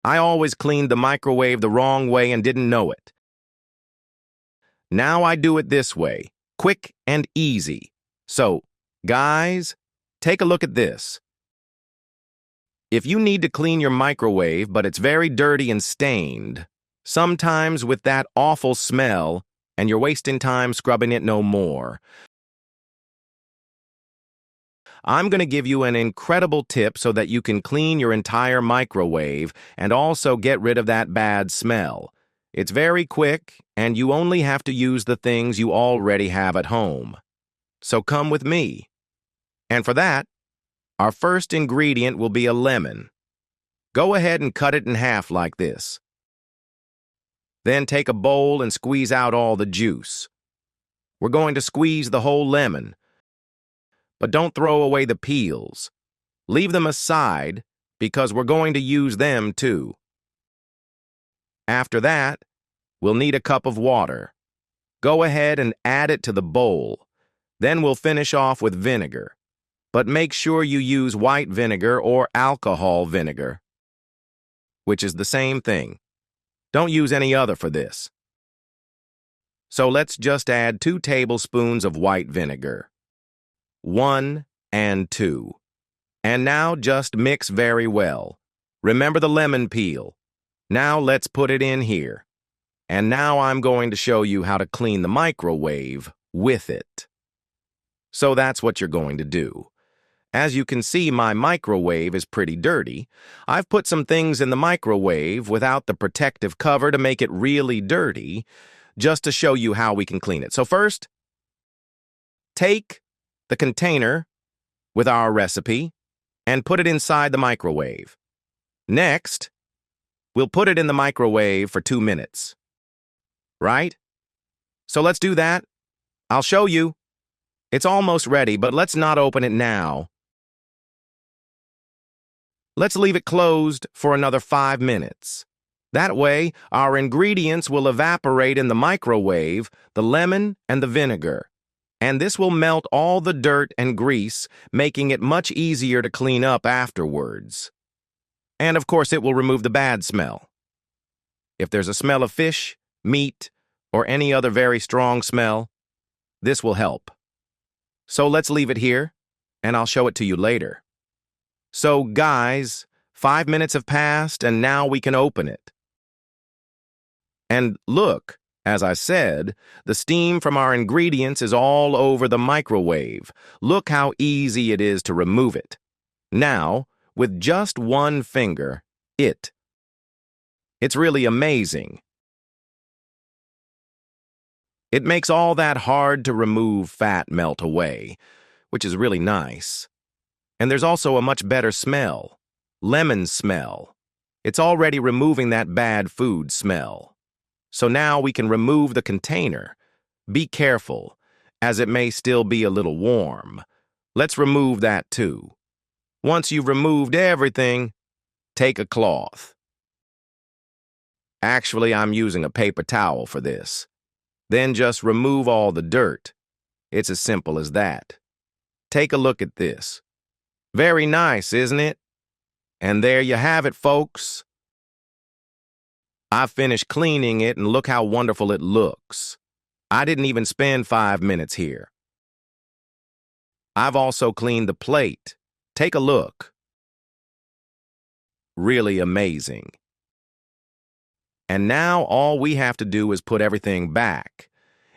I always cleaned the microwave the wrong way and didn't know it. Now I do it this way, quick and easy. So, guys, take a look at this. If you need to clean your microwave but it's very dirty and stained, sometimes with that awful smell, and you're wasting time scrubbing it no more, I'm going to give you an incredible tip so that you can clean your entire microwave and also get rid of that bad smell. It's very quick, and you only have to use the things you already have at home. So come with me. And for that, our first ingredient will be a lemon. Go ahead and cut it in half like this. Then take a bowl and squeeze out all the juice. We're going to squeeze the whole lemon. But don't throw away the peels. Leave them aside because we're going to use them too. After that, we'll need a cup of water. Go ahead and add it to the bowl. Then we'll finish off with vinegar. But make sure you use white vinegar or alcohol vinegar, which is the same thing. Don't use any other for this. So let's just add 2 tablespoons of white vinegar. 1 and 2. And now just mix very well. Remember the lemon peel. Now let's put it in here. And now I'm going to show you how to clean the microwave with it. So that's what you're going to do. As you can see, my microwave is pretty dirty. I've put some things in the microwave without the protective cover to make it really dirty, just to show you how we can clean it. So first, take the container with our recipe and put it inside the microwave. Next, we'll put it in the microwave for 2 minutes. Right? So let's do that. I'll show you. It's almost ready, but let's not open it now. Let's leave it closed for another 5 minutes. That way, our ingredients will evaporate in the microwave, the lemon and the vinegar. And this will melt all the dirt and grease, making it much easier to clean up afterwards. And of course, it will remove the bad smell. If there's a smell of fish, meat, or any other very strong smell, this will help. So let's leave it here, and I'll show it to you later. So guys, 5 minutes have passed, and now we can open it. And look, as I said, the steam from our ingredients is all over the microwave. Look how easy it is to remove it. Now, with just one finger, it's really amazing. It makes all that hard-to-remove fat melt away, which is really nice. And there's also a much better smell, lemon smell. It's already removing that bad food smell. So now we can remove the container. Be careful, as it may still be a little warm. Let's remove that too. Once you've removed everything, take a cloth. Actually, I'm using a paper towel for this. Then just remove all the dirt. It's as simple as that. Take a look at this. Very nice, isn't it? And there you have it, folks. I've finished cleaning it, and look how wonderful it looks. I didn't even spend 5 minutes here. I've also cleaned the plate. Take a look. Really amazing. And now all we have to do is put everything back,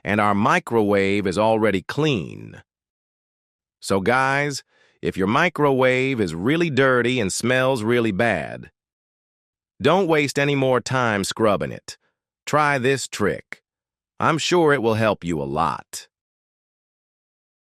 and our microwave is already clean. So guys, if your microwave is really dirty and smells really bad, don't waste any more time scrubbing it. Try this trick. I'm sure it will help you a lot.